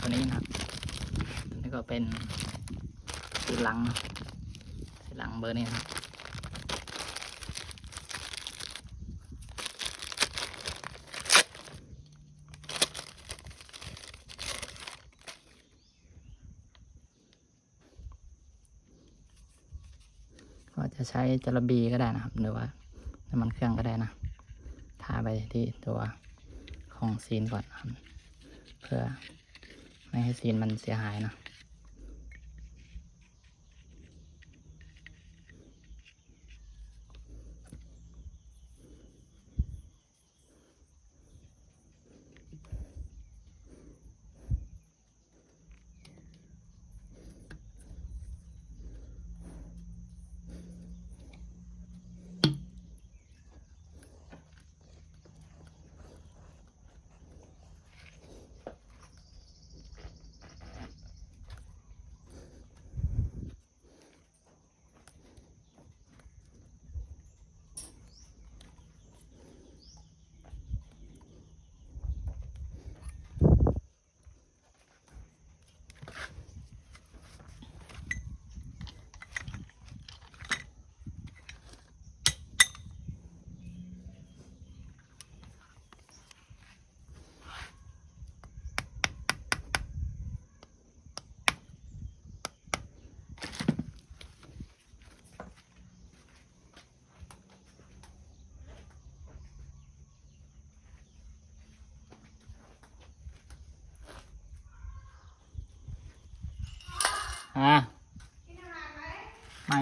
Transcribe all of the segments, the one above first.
ตัวนี้นะครับตัวนี้ก็เป็นสีหลังเบอร์นี้นะครับก็จะใช้จระบีก็ได้นะครับหรือว่าน้ำมันเครื่องก็ได้นะทาไปที่ตัวของซีนก่อนนะครับเพื่อไม่ให้ซีนมันเสียหายนะ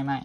ไม่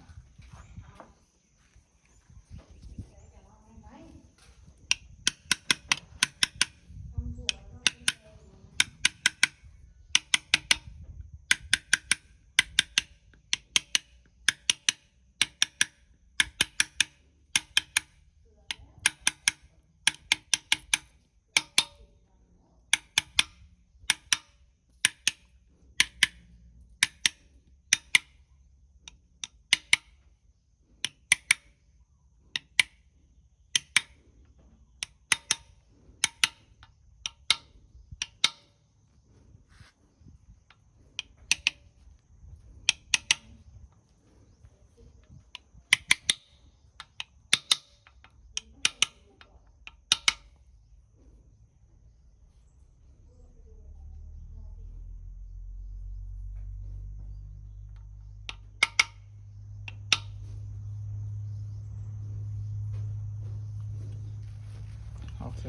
โอเค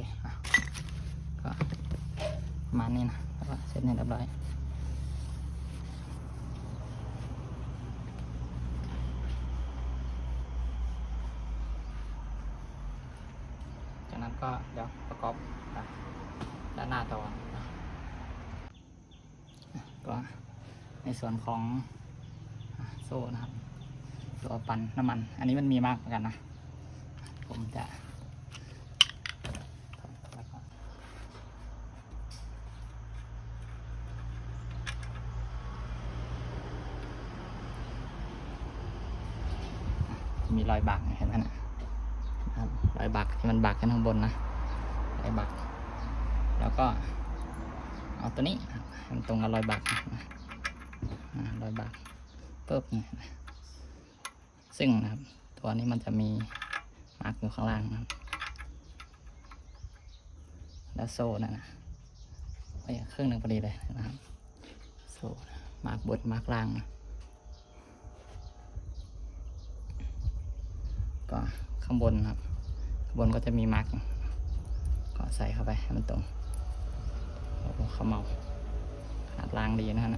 ก็ประมาณนี้นะแล้วก็เสร็จเรียบร้อยจากนั้นก็เดี๋ยวประกอบด้านหน้าต่อนะก็ในส่วนของโซ่นะครับตัวปั่นน้ำมันอันนี้มันมีมากเหมือนกันนะผมจะมีรอยบักเห็นไหมนะครับรอยบักที่มันบักกันข้างบนนะรอยบักแล้วก็เอาตัวนี้ให้มันตรงกับรอยบักรอยบักปุ๊บนี่ซึ่งนะครับตัวนี้มันจะมีมาร์กอยู่ข้างล่างนะครับแล้วโซ่นั่นนะครึ่งหนึ่งพอดีเลยนะครับโซ่มาร์กบนมาร์กล่างนะก็ข้างบนครับข้างบนก็จะมีมาร์กก็ใส่เข้าไปให้มันตรงเขาเมาขนาดล่างดีนะฮะ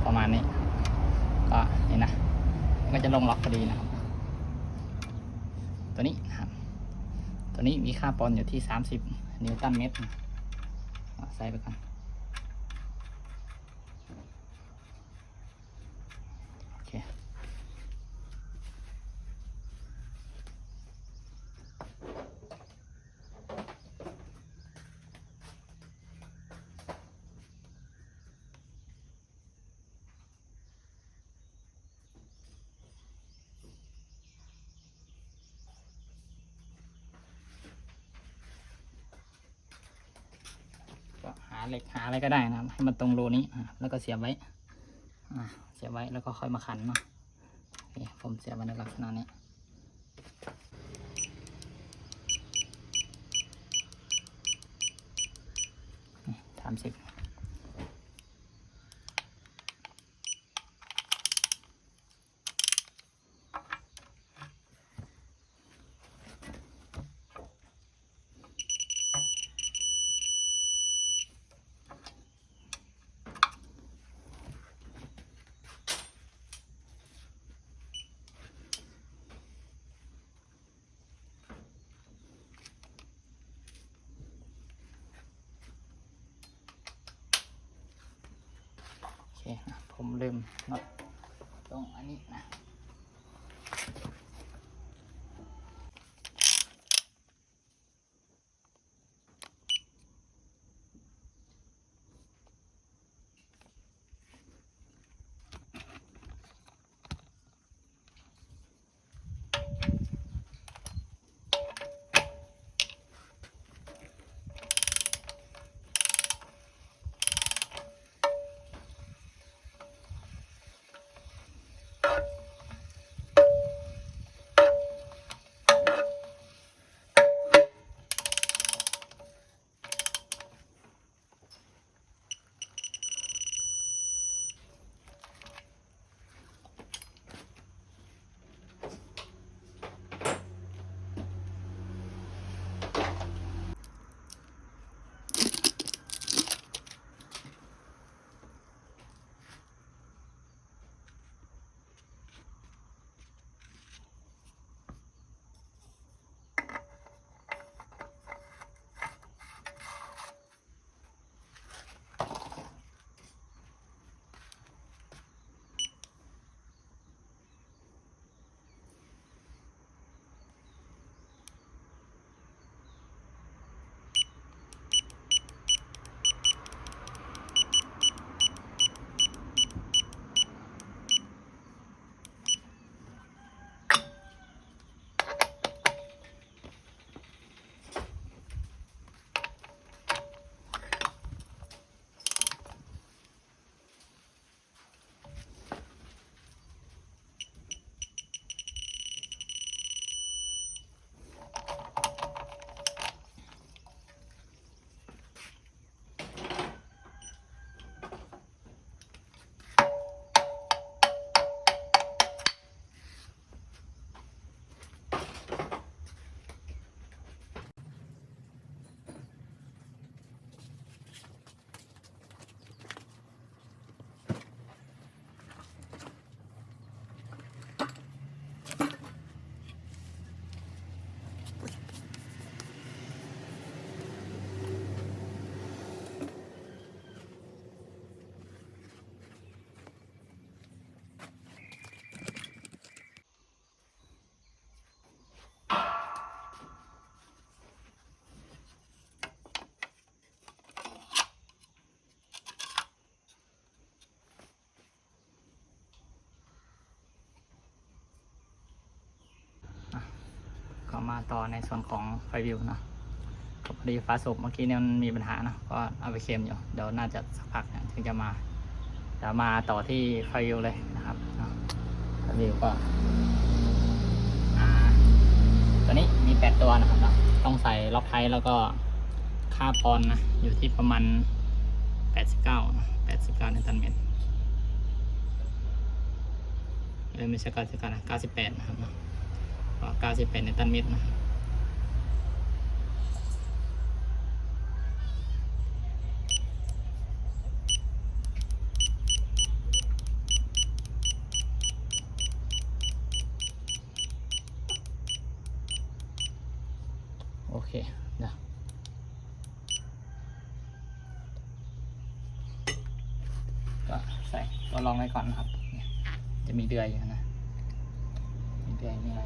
ประมาณนี้ก็นี่นะก็จะลงล็อกพอดีนะครับตัวนี้นะครับตัวนี้มีค่าปอนด์อยู่ที่30 นิวตันเมตรใส่ไปก่อนโอเค เหล็กหาอะไรก็ได้นะครับให้มันตรงรูนี้แล้วก็เสียบไว้เสียบไว้แล้วก็ค่อยมาขันเนาะโอเคผมเสียบไว้ในลักษณะนี้30ผมลืมน็อตตรงอันนี้นะก็มาต่อในส่วนของไฟวิวนะพอดีฟ้าสูบเมื่อกี้เนี่ยมันมีปัญหานะก็เอาไปเคลมอยู่เดี๋ยวน่าจะสักพักถึงจะมาต่อที่ไฟวิวเลยนะครับไฟวิวก็ตัวนี้มี8ตัวนะครับต้องใส่ล็อกไทแล้วก็ค่าปอนนะอยู่ที่ประมาณ89นิวตันเมตรไม่ใช่99นะ98นะครับก็98นิวตันเมตรนะโอเคเดี๋ยวก็ใส่ก็ลองไว้ก่อนนะครับจะมีเดือยอยู่นะมีเดือยมีอะไร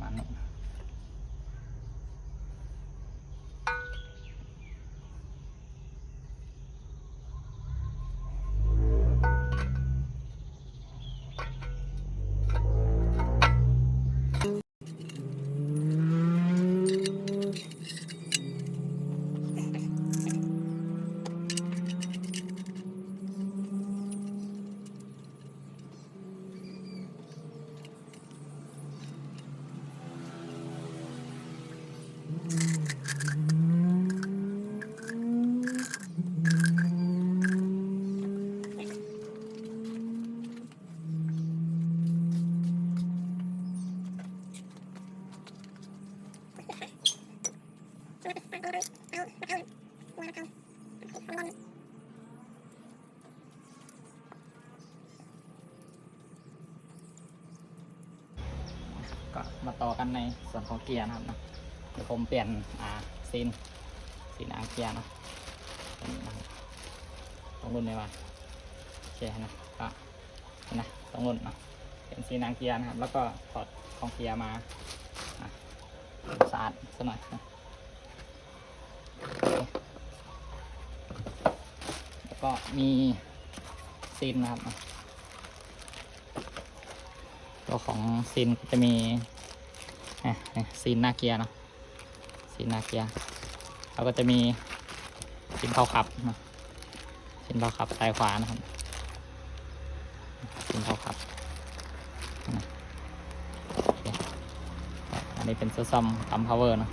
มาหนึ่ง กันในส่วนของเกียร์นะครับนะเดี๋ยวผมเปลี่ยนซีนเกียร์นะตรงรุ่นนี้ว่าโอเคนะก็นะตรงรุ่นนะเป็นซีนเกียร์นะครับแล้วก็ถอดของเกียร์มาสะอาดสักหน่อยนะแล้วก็มีซีนนะครับตัวของซีนจะมีซีนหน้าเกียร์เนาะซีนหน้าเกียร์แล้วก็จะมีซีนเผาขับนะซีนเผาขับซ้ายขวานะครับซีนเผาขับอันนี้เป็นเสื้อซ่อมปั๊มพาวเวอร์นะ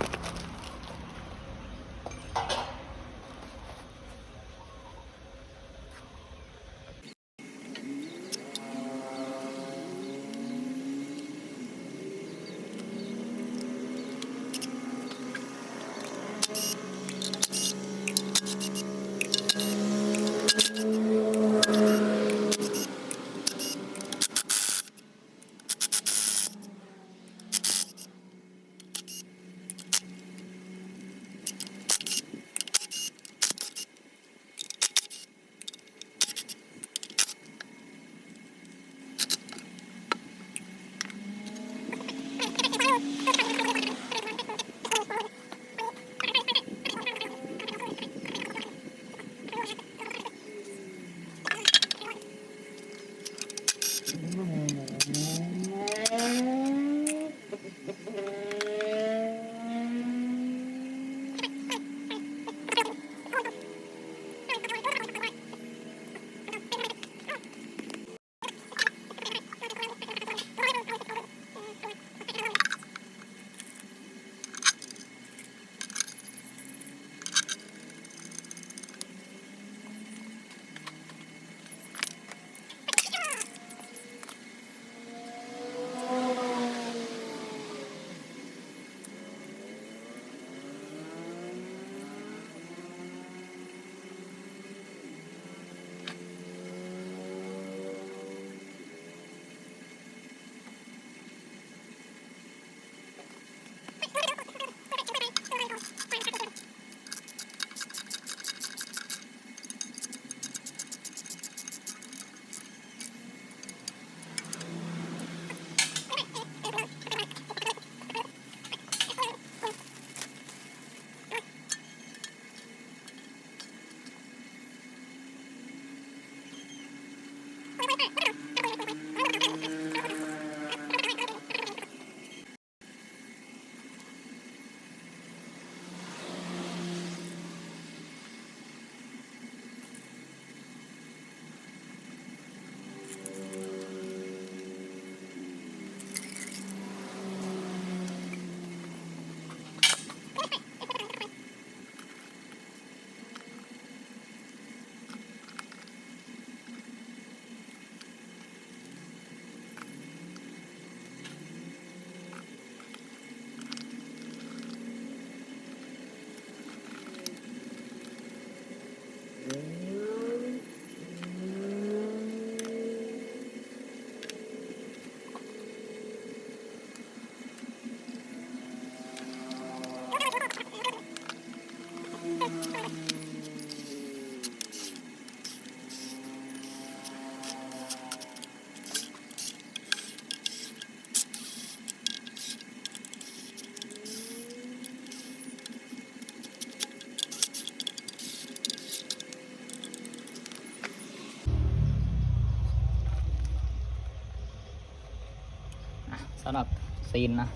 สำหรับซีนนะ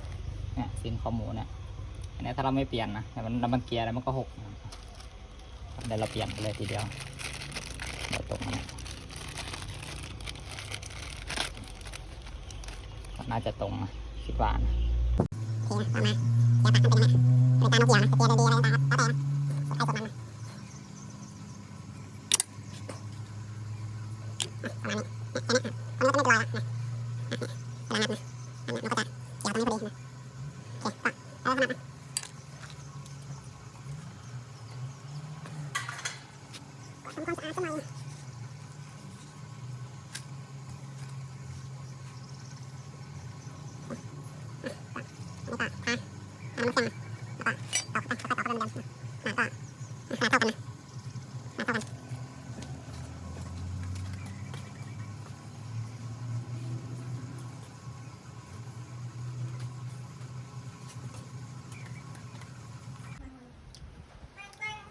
เนี่ยซีนคอหมูเนี่ยอันนี้ถ้าเราไม่เปลี่ยนนะแต่มันน้ำมันเกียร์แล้วมันก็หกเดี๋ยวเราเปลี่ยนไปเลยทีเดียวเดี๋ยวตรงนี้น่าจะตรงนะคิดว่านะโอเคนะต่อมาเกียร์ตัดมันเป็นยังไงเป็นการเอาเกียร์นะเกียร์ดีๆอะไรต่างๆแล้วแต่นะไอ้ส่วนมันประมาณนี้ตอนนี้ก็ไม่เป็นไรละเวลานับนะมันก็จะเกี่ยวตรงนี้พอดีนะโอเคก็เอาขนาดนะทำความสะอาดสักหน่อยอันนี้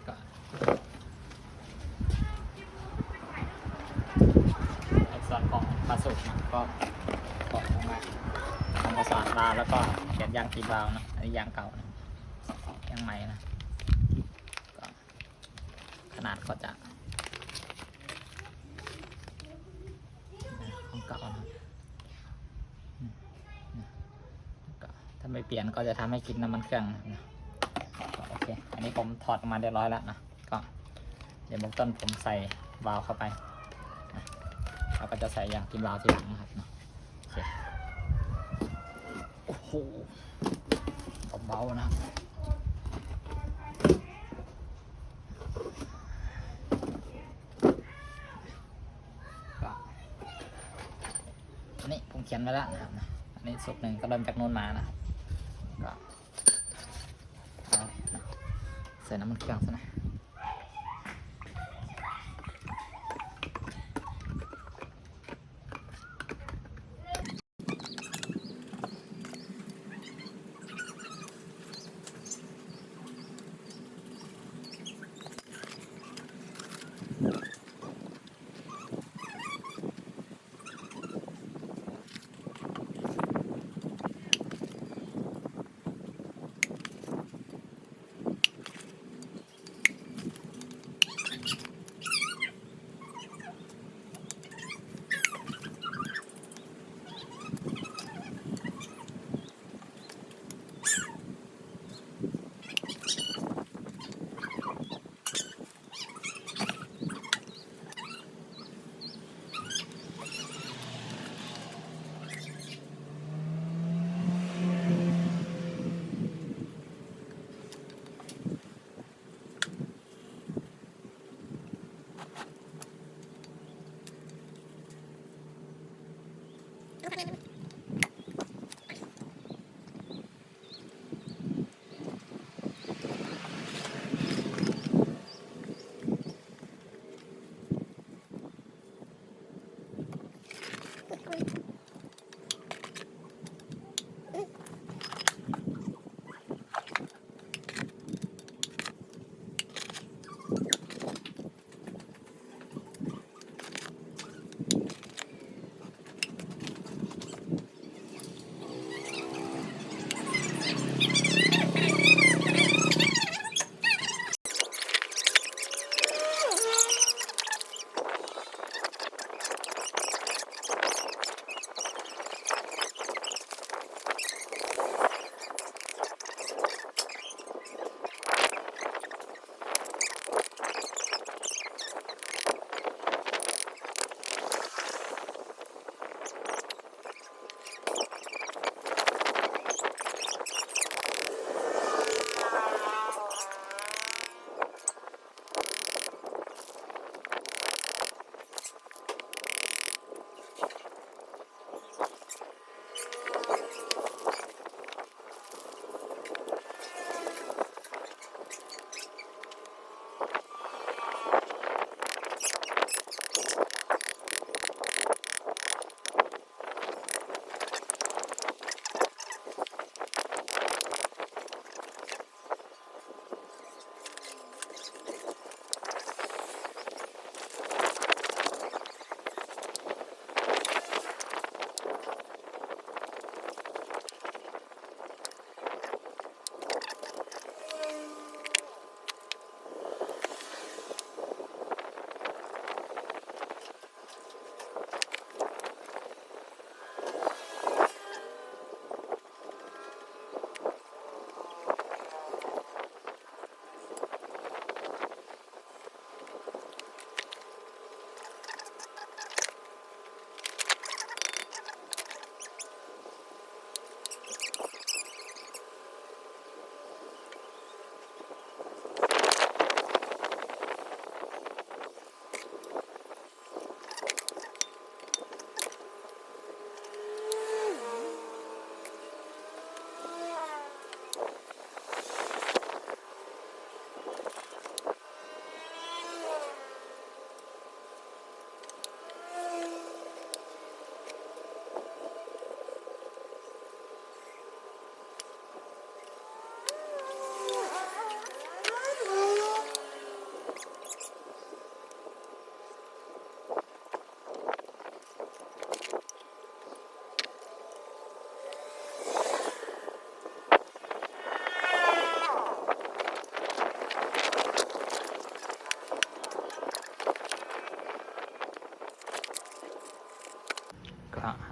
ก็ในส่วนของปลาสุกนะก็ออกมาทำความสะอาดวาล์วแล้วก็เปลี่ยนยางตีวาล์วนะอันนี้ยางเก่านะยางใหม่นะก็ขนาดก็จะของเก่านะก็ถ้าไม่เปลี่ยนก็จะทำให้กินน้ำมันเครื่องนะโอเคอันนี้ผมถอดออกมาเรียบร้อยแล้วนะก็เดี๋ยวเบื้องต้นผมใส่วาล์วเข้าไปนะเราก็จะใส่ยางตีวาล์วทีหลังนะครับนะโอเคโอ้โหเบาๆนะครับก็อันนี้ผมเขียนไว้แล้วนะครับนะอันนี้สูตรหนึ่งก็เริ่มจากโน้นมานะครับก็เอานะใส่น้ำมันเครื่องซะนะ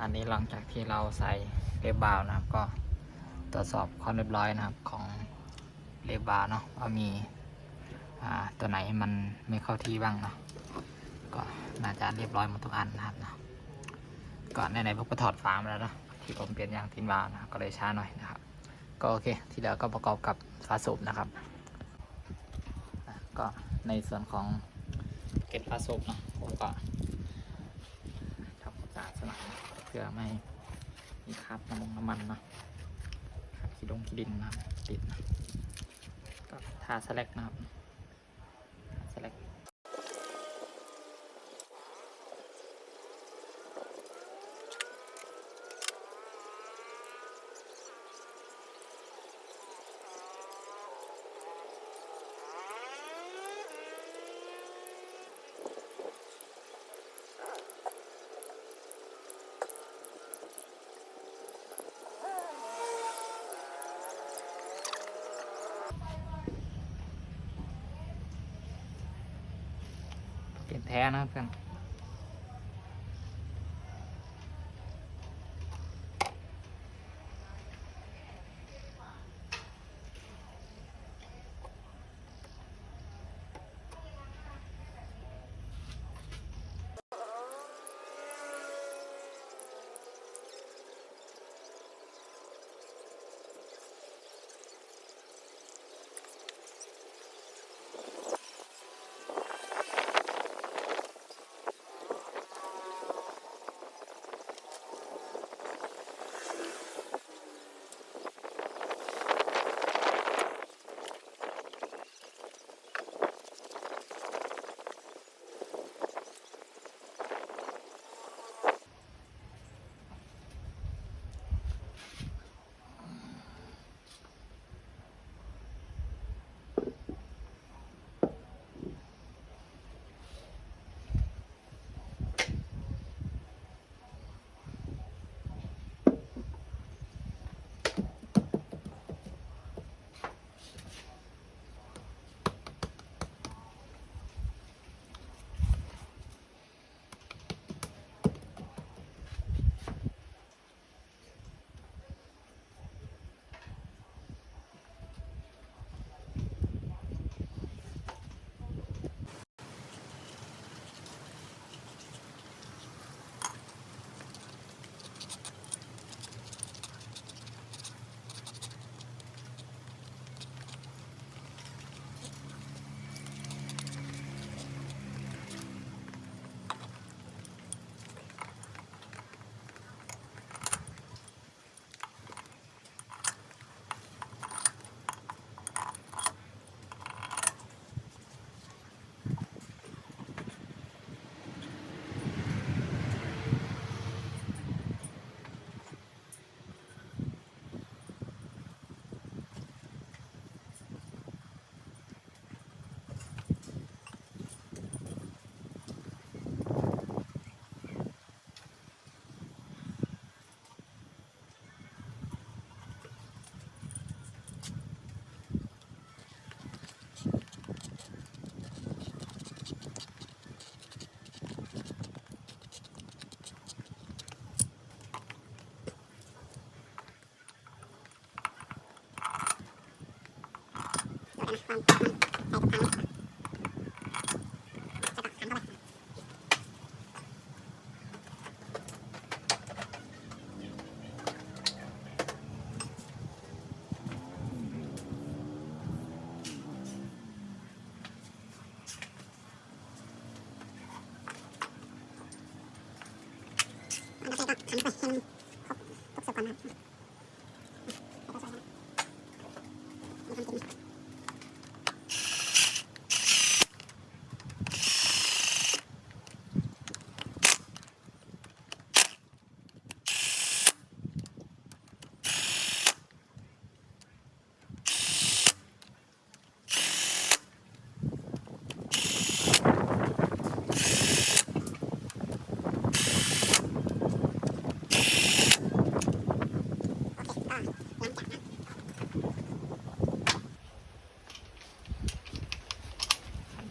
อันนี้หลังจากที่เราใส่เลบาวนะครับก็ตรวจสอบความเรียบร้อยนะครับของเลบาวเนาะว่ามีตัวไหนมันไม่เข้าที่บ้างเนาะก็น่าจะเรียบร้อยหมดทุกอันนะครับเนาะก่อนในผมก็ถอดฝามาแล้วเนาะที่ผมเปลี่ยนยางตีนวาล์วนะก็เลยช้าหน่อยนะครับก็โอเคที่เหลือก็ประกอบกับฝาสูบนะครับก็ในส่วนของเกล็ดฝาสูบเนาะผมก็ทำความสะอาดสลักเพื่อไม่มีคราบน้ำมันเนาะครับขี้ดินนะครับติดนะก็ทาสแลกนะครับสแลกเปลี่ยนแท้นะครับเพื่อน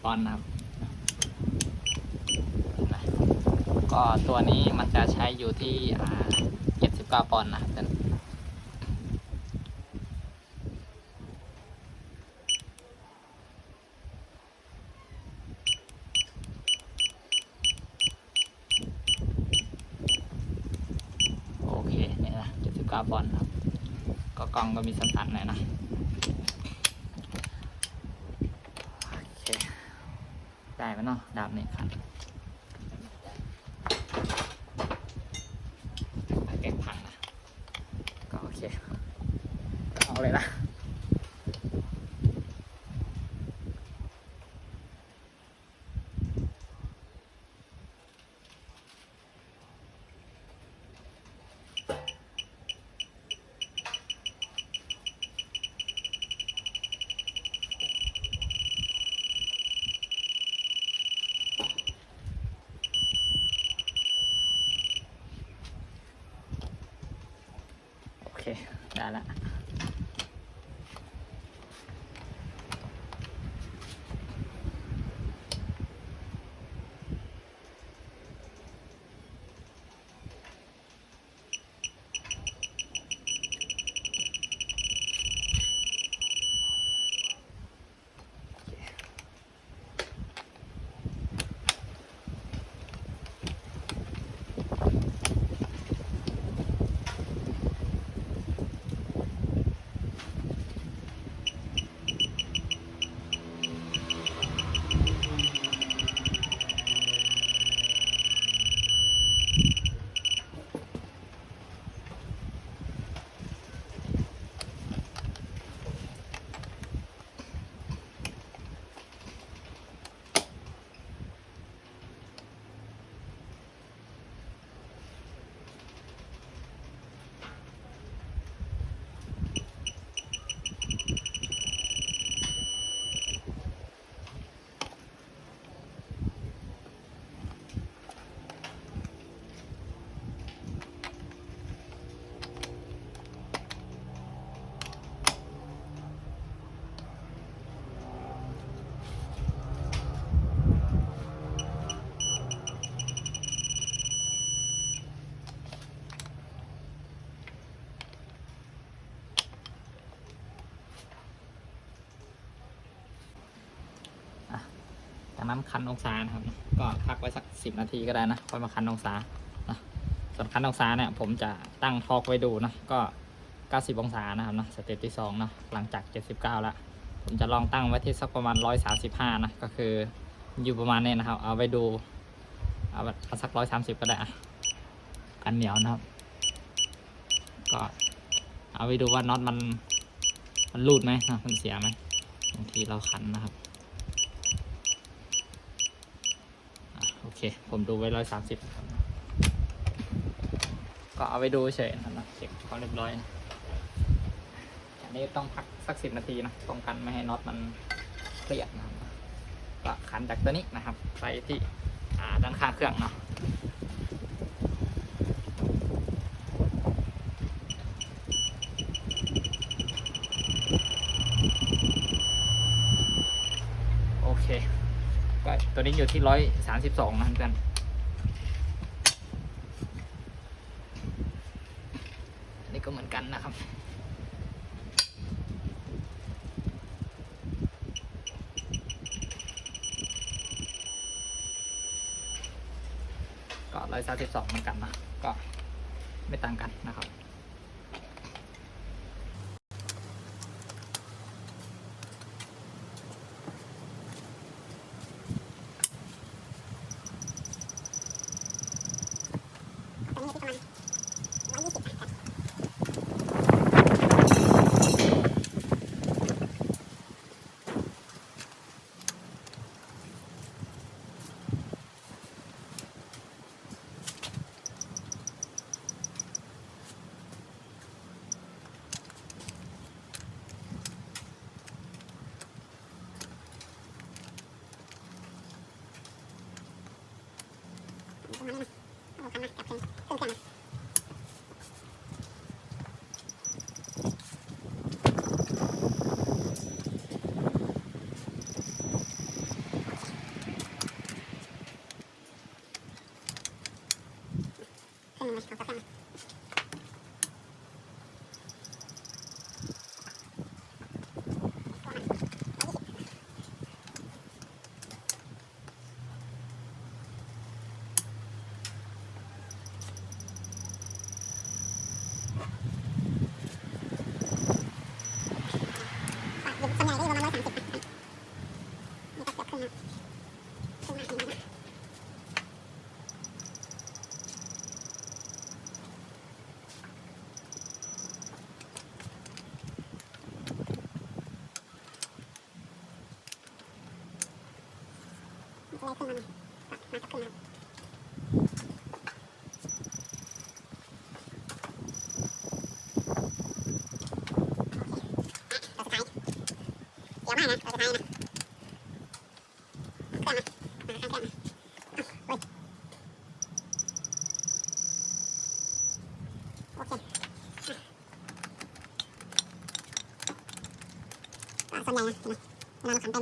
ตอนนะครับก ก็ตัวนี้มันจะใช้อยู่ที่79 ปอนด์นะเพื่อนโอเคเนี่ยนะ79 ปอนด์ครับก็กล้องก็มีสั่นๆหน่อยนะโอเคได้ไหมเนาะดาบนี่ครับเก็บพันนะก็โอเคก็เอาเลยนะโอเคได้ละจากนั้นคันองศานะครับก็พักไว้สัก10 นาทีก็ได้นะค่อยมาคันองศานะส่วนคันองศาเนี่ยผมจะตั้งทอร์กไว้ดูนะก็90 องศานะครับนะสเต็ปที่2นะหลังจาก79แล้วผมจะลองตั้งไว้ที่สักประมาณ135นะก็คืออยู่ประมาณนี้นะครับเอาไปดูเอาสัก130ก็ได้กันเหนียวนะครับก็เอาไปดูว่าน็อตมันรูดไหมนะมันเสียไหมบางทีเราขันนะครับโอเคผมดูไว้130ครับก็เอาไปดูเฉยนะครับเช็คความเรียบร้อยนะอันนี้ต้องพักสัก10 นาทีนะป้องกันไม่ให้น็อตมันเครียดนะครับก็ขันจากตัวนี้นะครับไปที่ด้านข้างเครื่องเนาะโอเคก็ตัวนี้อยู่ที่132นะเพื่อนอันนี้ก็เหมือนกันนะครับก็132เหมือนกันนะก็ไม่ต่างกันนะครับ ส่วนใหญ่นะเวลาเราขันไปมัน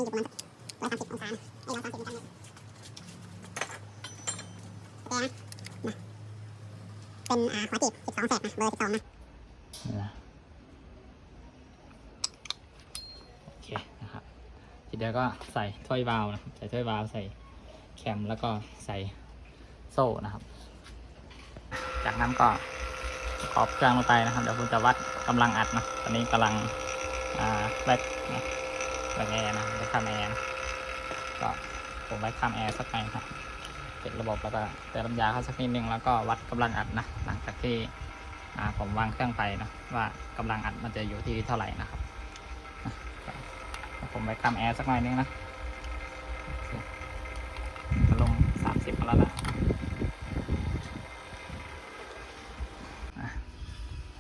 อยู่ประมาณ130 องศาไอ้130 องศาเนี่ยโอเคนะเป็นหัวจีบ12 เศษนะเบอร์ 12นะโอเคนะครับทีเดียวก็ใส่ถ้วยวาล์วนะใส่ถ้วยวาล์วใส่แคมแล้วก็ใส่โซ่นะครับจากนั้นก็ขอบเครื่องลงไปนะครับเดี๋ยวผมจะวัดกำลังอัดนะตอนนี้กำลังแบกนะแบกแอร์นะแบกข้ามแอร์ก็ผมไว้ข้ามแอร์สักหน่อยครับเสร็จระบบแล้วก็เติมน้ำยาเข้าสักนิดนึงแล้วก็วัดกำลังอัดนะหลังจากที่ผมวางเครื่องไปนะว่ากำลังอัดมันจะอยู่ที่เท่าไหร่นะครับผมไปข้ามแอร์สักหน่อยนึงนะลง30แล้วนะ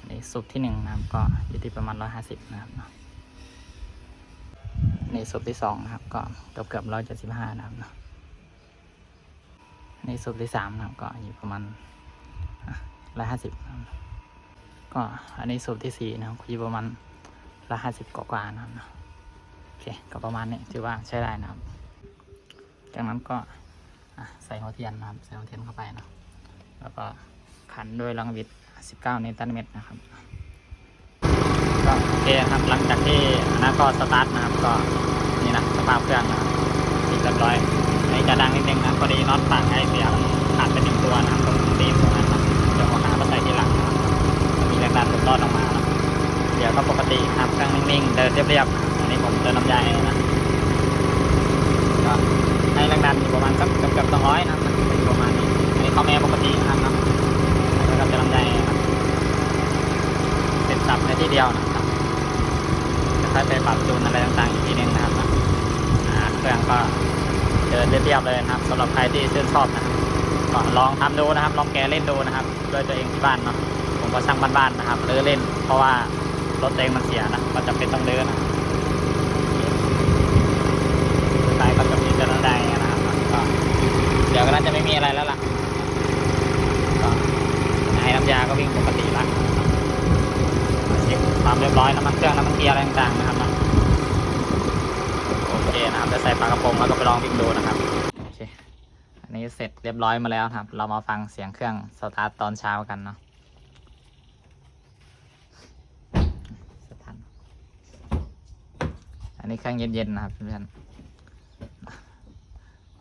นี่สูบที่1นะครับก็อยู่ที่ประมาณ150นะครับนี่สูบที่2นะครับก็เกือบ175นะครับนี่สูบที่3นะครับก็อยู่ประมาณ150นะครับก็อันนี้สูบที่4นะครับอยู่ประมาณ150กว่าๆนะครับโอเคก็ประมาณนี้ถือว่าใช้ได้นะครับจากนั้นก็ใส่หัวเทียนนะครับใส่หัวเทียนเข้าไปนะแล้วก็ขันด้วยลังวิท19 นิวตันเมตรนะครับก็โอเคครับหลังจากที่ก็สตาร์ทนะครับก็นี่นะสภาพเครื่องนะครับเรียบร้อยนี่จะดังนิดนึงนะพอดีน็อตต่างไอเสียขาดไป1 ตัวนะครับตรงตีนตรงนั้นนะเดี๋ยวหามาใส่ทีหลังนะครับมีแรงดันหลุดรอดออกมานะเดี๋ยวก็ปกติครับเครื่องนิ่งๆเดินเรียบๆอันนี้ผมเติมน้ำยาให้นะก็ให้แรงดันอยู่ประมาณสักเกือบ200นะครับเป็นประมาณนี้อันนี้เขาแม่ปกตินะครับแล้วก็จะน้ำยาเป็นสับในที่เดียวนะครับจะค่อยไปปรับจูนอะไรต่างๆอีกทีนึงนะครับเครื่องก็เดินเรียบๆเลยนะครับสำหรับใครที่ชื่นชอบนะครับก็ลองทำดูนะครับลองแกะเล่นดูนะครับด้วยตัวเองที่บ้านเนาะผมก็ช่างบ้านๆนะครับลื้อเล่นเพราะว่ารถเองมันเสียนะก็จะเป็นต้องลื้อนะสุดท้ายก็จะมีจะได้นะครับก็เดี๋ยวก็น่าจะไม่มีอะไรแล้วล่ะก็ให้น้ำยาก็วิ่งปกติละเช็คความเรียบร้อยน้ำมันเครื่องน้ำมันเกียร์อะไรต่างๆนะครับโอเคนะครับจะใส่ปลากระพงแล้วก็ไปลองวิ่งดูนะครับโอเคอันนี้เสร็จเรียบร้อยมาแล้วครับเรามาฟังเสียงเครื่องสตาร์ทตอนเช้ากันเนาะอันนี้เครื่องเย็นๆนะครับเพื่อน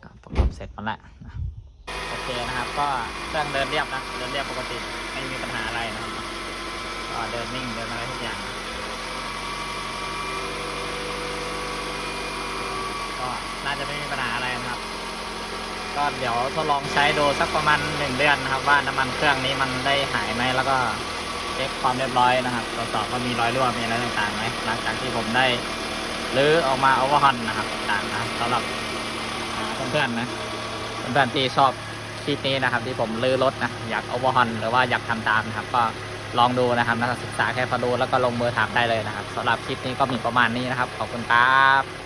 ก็ประกอบเสร็จมาแล้วนะโอเคนะครับก็เครื่องเดินเรียบนะเดินเรียบปกติไม่มีปัญหาอะไรนะครับก็เดินนิ่งเดินอะไรทุกอย่างก็น่าจะไม่มีปัญหาอะไรนะครับก็เดี๋ยวทดลองใช้ดูสักประมาณ1 เดือนนะครับว่าน้ำมันเครื่องนี้มันได้หายไหมแล้วก็เช็คความเรียบร้อยนะครับตรวจสอบว่ามีรอยรั่วมีอะไรต่างๆไหมหลังจากที่ผมได้รื้อออกมาโอเวอร์ฮอนนะครับต่างๆนะสำหรับเพื่อนๆนะเพื่อนๆที่ชอบคลิปนี้นะครับที่ผมรื้อรถนะอยากโอเวอร์ฮอนหรือว่าอยากทำตามนะครับก็ลองดูนะครับนักศึกษาแค่พอดูแล้วก็ลงมือทำได้เลยนะครับสำหรับคลิปนี้ก็มีประมาณนี้นะครับขอบคุณครับ